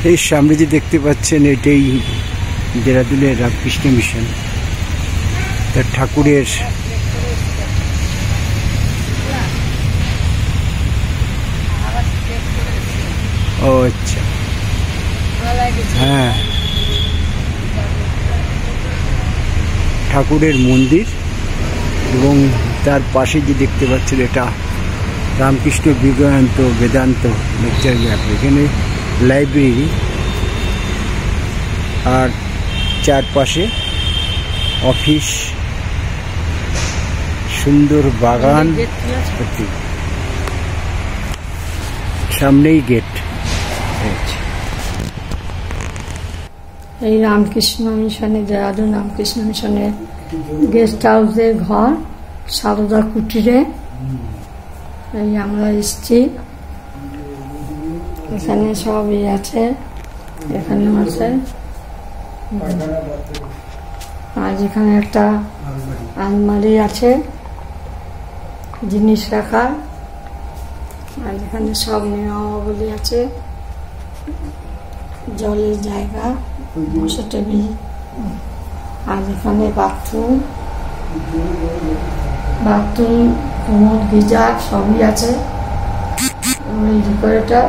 এই সামনে যে দেখতে পাচ্ছেন এটাই দেরাদুনের রামকৃষ্ণ মিশন। তার ঠাকুরের ও আচ্ছা, হ্যাঁ, ঠাকুরের মন্দির এবং তার পাশে যে দেখতে পাচ্ছেন এটা রামকৃষ্ণ বেদান্ত লেকচার ল্যাব। এখানে লাইব্রেরি আর চারপাশে অফিস, সুন্দর বাগান, সামনেই গেট। এই রামকৃষ্ণ মিশনে, দেরাদুন রামকৃষ্ণ মিশনের গেস্ট হাউসের ঘর, সারদা কুটিরে এই আমরা এসছি। এখানে সবই আছে, এখানেও আছে। আর এখানে একটা আলমারি আছে জিনিস রাখার, আর এখানে সব নিয়মাবলী আছে, জলের জায়গা, বসে টেবিল, আর এখানে বাথরুম, কোমর, গিজার সবই আছে। ওই ডেকোরেটর,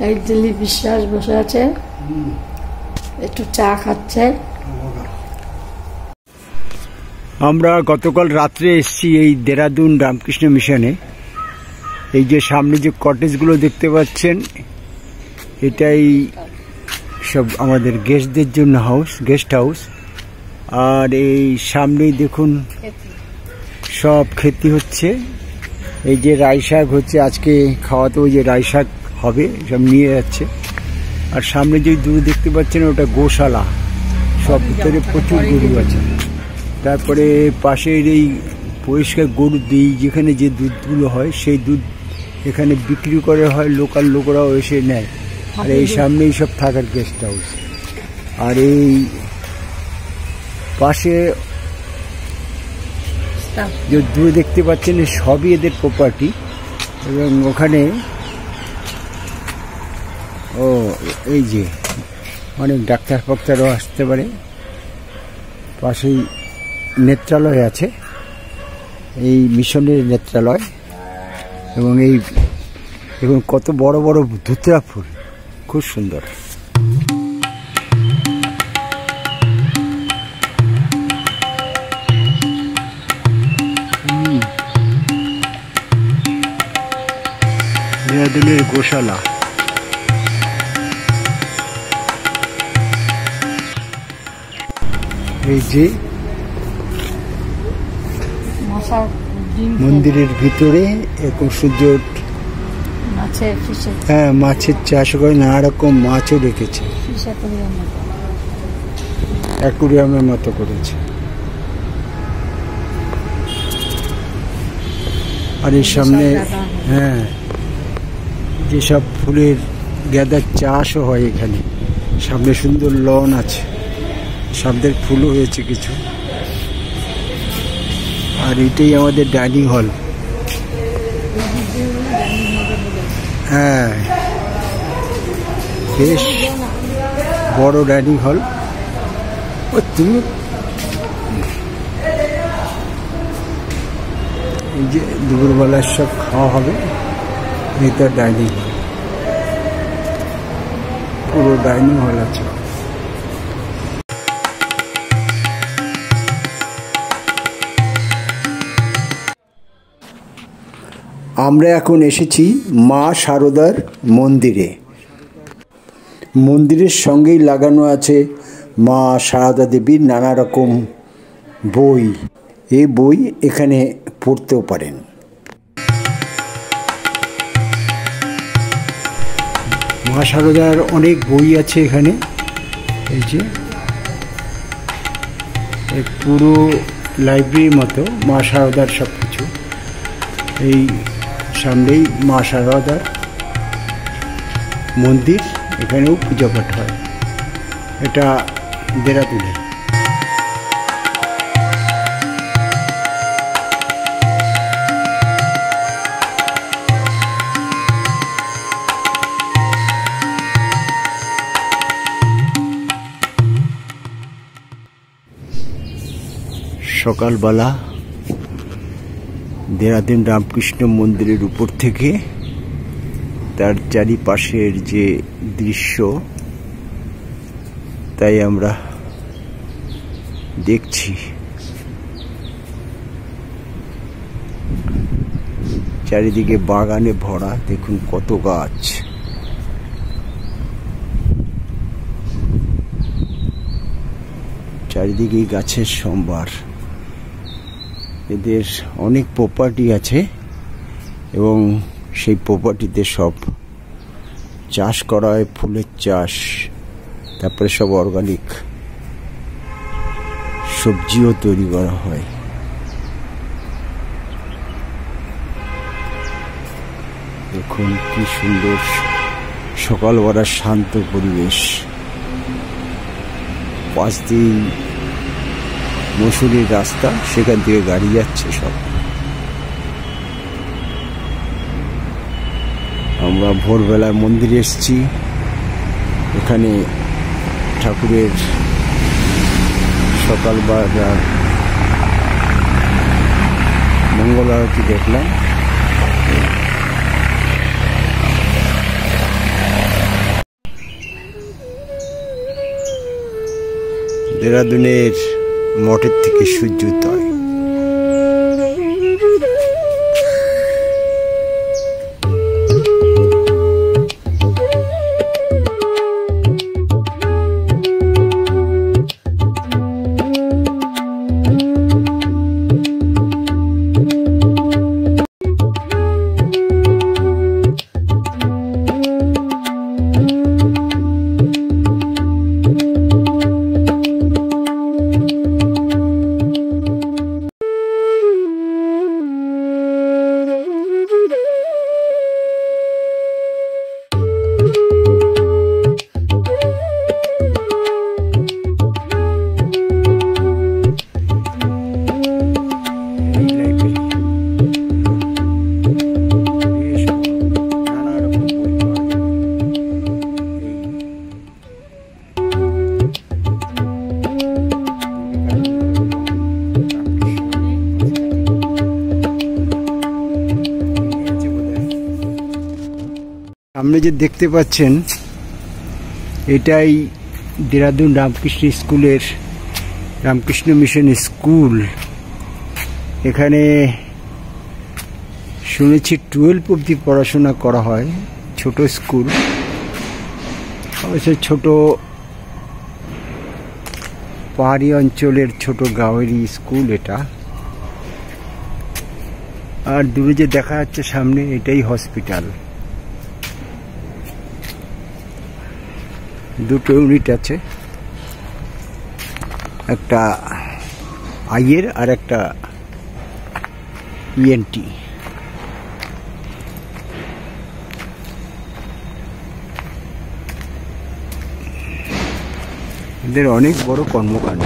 এই দিলীপ বিশ্বাস বসে আছে, একটু চা খাচ্ছে। আমরা গতকাল রাত্রে এসেছি এই দেরাদুন রামকৃষ্ণ মিশনে। এই যে সামনে যে কটেজগুলো দেখতে পাচ্ছেন এটাই সব আমাদের গেস্টদের জন্য গেস্ট হাউস। আর এই সামনেই দেখুন সব খেতি হচ্ছে। এই যে রাই শাক হচ্ছে, আজকে খাওয়াতে ওই যে রাই শাক হবে, সব নিয়ে যাচ্ছে। আর সামনে যে দূরে দেখতে পাচ্ছেন ওটা গোশালা, সব ভিতরে প্রচুর গরু আছে। তারপরে পাশের এই পরিষ্কার গরুর দিই, যেখানে যে দুধগুলো হয় সেই দুধ এখানে বিক্রি করে হয়, লোকাল লোকরাও এসে নেয়। আর এই সামনেই সব থাকার গেস্ট হাউস। আর এই পাশে যে দূরে দেখতে পাচ্ছেন সবই এদের প্রপার্টি। এবং ওখানে এই যে অনেক ডাক্তার ফাক্তারও আসতে পারে। পাশেই নেত্রালয় আছে, এই মিশনের নেত্রালয়। এবং এই দেখুন কত বড় বড় ধুতরা ফুল, খুব সুন্দর। দেরাদুনের গোশালা। এই যে মন্দিরের ভিতরে এরকম সুন্দর হ্যাঁ মাছের চাষ করে, নানা রকম মাছও রেখেছে, অ্যাকুরিয়ামের মতো করেছে। আর এর সামনে হ্যাঁ যেসব ফুলের গাঁদার চাষও হয় এখানে। সামনে সুন্দর লন আছে, সামনের ফুলও হয়েছে কিছু। আর এটাই আমাদের ডাইনিং হল। হ্যাঁ, বেশ বড় ডাইনিং হল। তুমি এই যে দুপুরবেলার সব খাওয়া হবে, এটা ডাইনিং হল, পুরো ডাইনিং হল আছে। আমরা এখন এসেছি মা শারদার মন্দিরে। মন্দিরের সঙ্গেই লাগানো আছে মা শারদা দেবীর নানা রকম বই। এই বই এখানে পড়তেও পারেন। মা শারদার অনেক বই আছে এখানে। এই যে পুরো লাইব্রেরির মতো মা শারদার সব কিছু। এই সামনেই মা শারদার মন্দির, এখানেও পূজা পাঠ হয়। এটা দেরাদুনে। সকালবেলা দেরাদুন রামকৃষ্ণ মন্দিরের উপর থেকে তার চারিপাশের যে দৃশ্য তাই আমরা দেখছি। চারিদিকে বাগানে ভরা, দেখুন কত গাছ। চারিদিকে গাছের সম্ভার। এদের অনেক প্রপার্টি আছে এবং সেই প্রপার্টিতে সব চাষ করা হয়, ফুলের চাষ, তারপরে সব অর্গানিক সবজিও তৈরি করা হয়। দেখুন কি সুন্দর সকালবেলা শান্ত পরিবেশ। পাশ দিয়ে মসুরির রাস্তা, সেখান থেকে গাড়ি যাচ্ছে সব। আমরা ভোরবেলায় মন্দিরে এসেছি, এখানে ঠাকুরের সকালবেলা মঙ্গল আরতি দেখলাম। দেরাদুনের মঠের থেকে সূর্যোদয়। সামনে যে দেখতে পাচ্ছেন এটাই দেরাদুন রামকৃষ্ণ স্কুলের রামকৃষ্ণ মিশন স্কুল। এখানে শুনেছি 12 অবধি পড়াশোনা করা হয়। ছোট স্কুল, অবশ্য ছোট পাহাড়ি অঞ্চলের ছোট গাঁওয়েরই স্কুল এটা। আর দূরে যে দেখা যাচ্ছে সামনে, এটাই হসপিটাল। দুটো ইউনিট আছে, একটা আইয়ের আর একটা ইএনটি। এদের অনেক বড় কর্মকাণ্ড।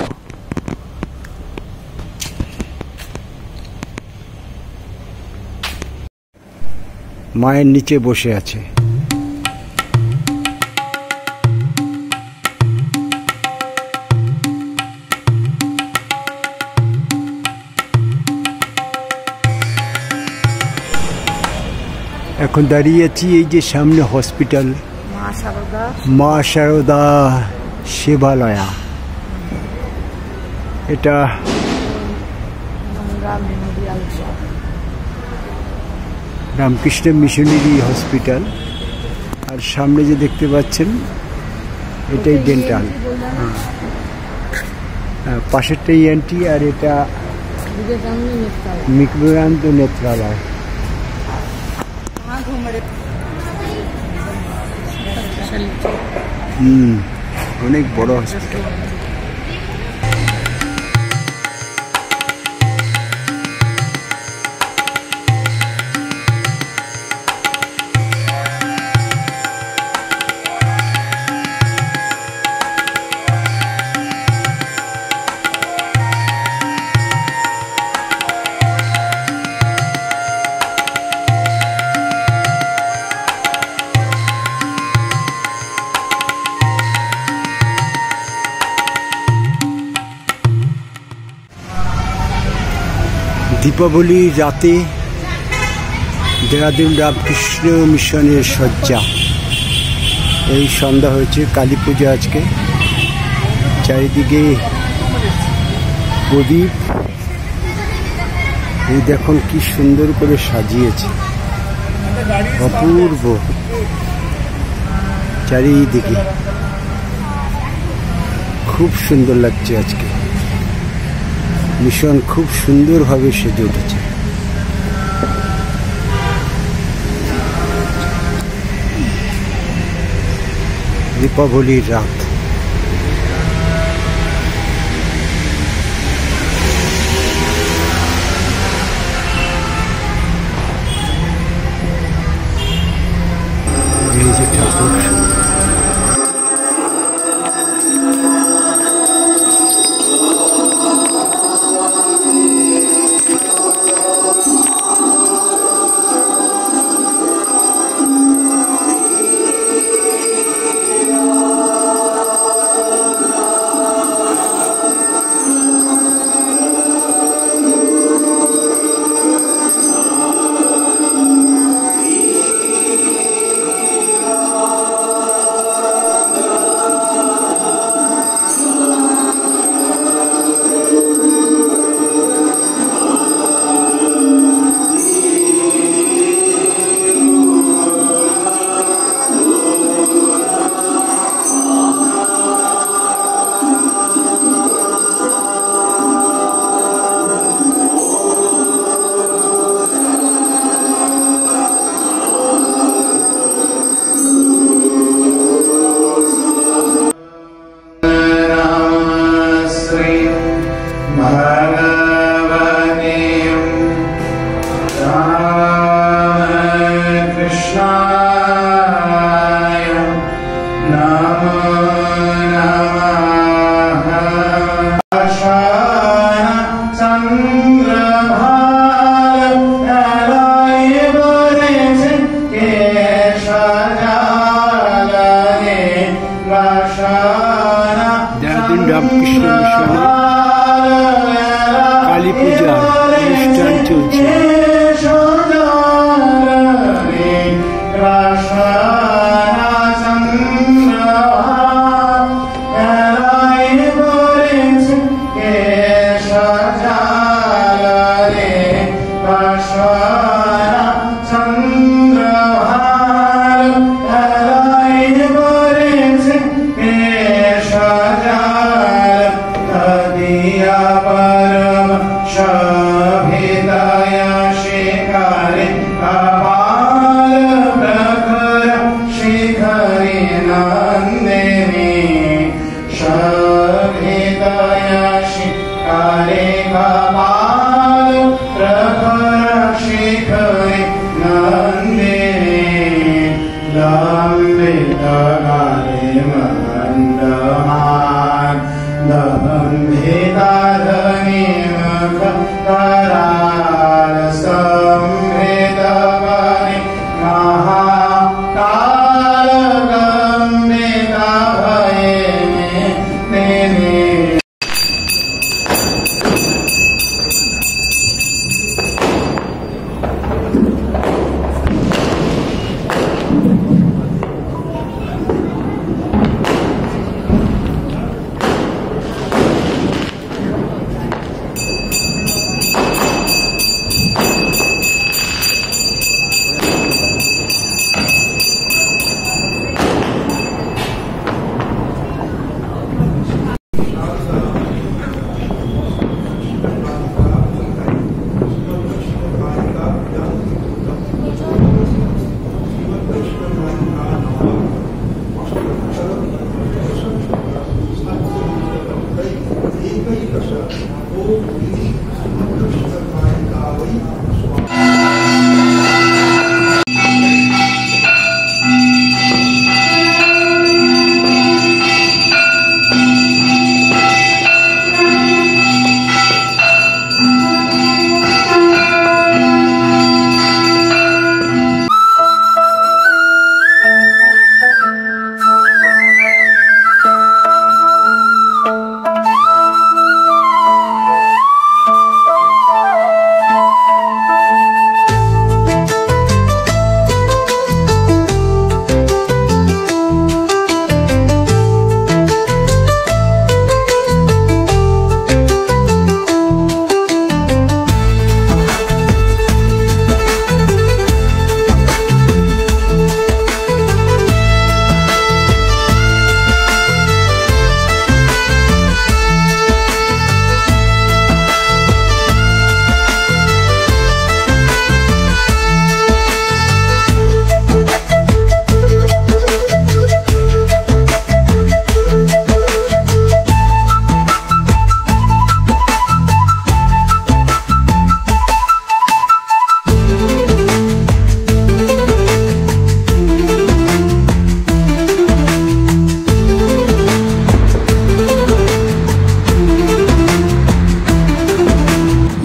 মায়ের নিচে বসে আছে। এখন দাঁড়িয়ে আছি এই যে সামনে হসপিটাল, মা শারদা সেবালয়া। এটা রামকৃষ্ণ মিশনারি হসপিটাল। আর সামনে যে দেখতে পাচ্ছেন এটাই ডেন্টাল, পাশেরটা ইএনটি, আর এটা বিবেকানন্দ নেত্রালয়। অনেক বড় হসপিটাল। দীপাবলি রাতে দেরাদুন রামকৃষ্ণ মিশনের সজ্জা। এই সন্ধ্যা হয়েছে, কালী পূজা আজকে। চারিদিকে প্রদীপ, এই দেখুন কি সুন্দর করে সাজিয়েছে, অপূর্ব। চারিদিকে খুব সুন্দর লাগছে আজকে। মিশন খুব সুন্দরভাবে সেজে উঠেছে। দীপাবলির রাত। এই যে ঠাকুর, দেরাদুন রামকৃষ্ণ মিশনে কালী পূজার অনুষ্ঠান চলছে। परम शोभिताय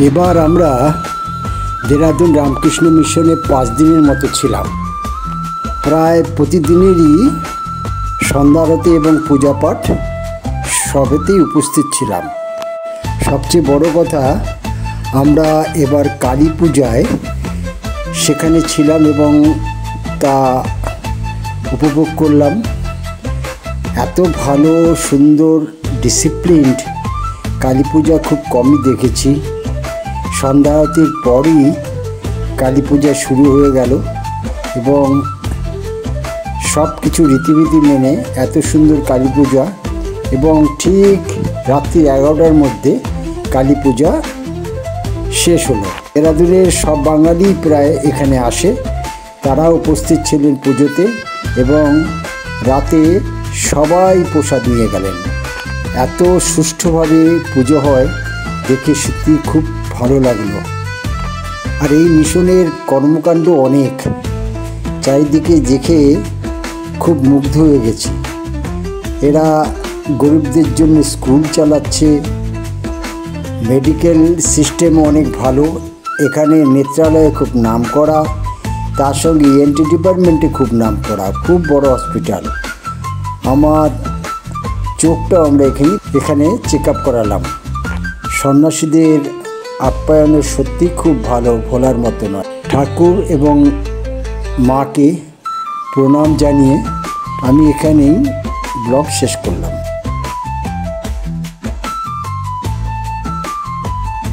এবার আমরা দেরাদুন রামকৃষ্ণ মিশনে 5 দিনের মতো ছিলাম। প্রায় প্রতিদিনেরই সন্ধ্যা আরতি এবং পূজাপাঠ সবেতেই উপস্থিত ছিলাম। সবচেয়ে বড় কথা, আমরা এবার কালী পূজায় সেখানে ছিলাম এবং তা উপভোগ করলাম। এত ভালো সুন্দর ডিসিপ্লিনড কালী পূজা খুব কমই দেখেছি। সন্ধ্যা আরতির পরই কালী পূজা শুরু হয়ে গেল এবং সব কিছু রীতিনীতি মেনে এত সুন্দর কালী পূজা, এবং ঠিক রাত্রি 11টার মধ্যে কালী পূজা শেষ হলো। দেরাদুনের সব বাঙালি প্রায় এখানে আসে, তারা উপস্থিত ছিলেন পুজোতে এবং রাতে সবাই প্রসাদ নিয়ে গেলেন। এত সুষ্ঠুভাবে পুজো হয় দেখে সত্যি খুব ভালো লাগলো। আর এই মিশনের কর্মকাণ্ড অনেক, চারিদিকে দেখে খুব মুগ্ধ হয়ে গেছি। এরা গরিবদের জন্য স্কুল চালাচ্ছে, মেডিকেল সিস্টেম অনেক ভালো, এখানে নেত্রালয়ে খুব নাম করা, তার সঙ্গে ENT ডিপার্টমেন্টে খুব নাম করা, খুব বড় হসপিটাল। আমার চোখটাও আমরা এখানে চেক আপ করালাম। সন্ন্যাসীদের আপ্যায়নের সত্যি খুব ভালো, ভোলার মতো নয়। ঠাকুর এবং মাকে প্রণাম জানিয়ে আমি এখানেই ব্লগ শেষ করলাম।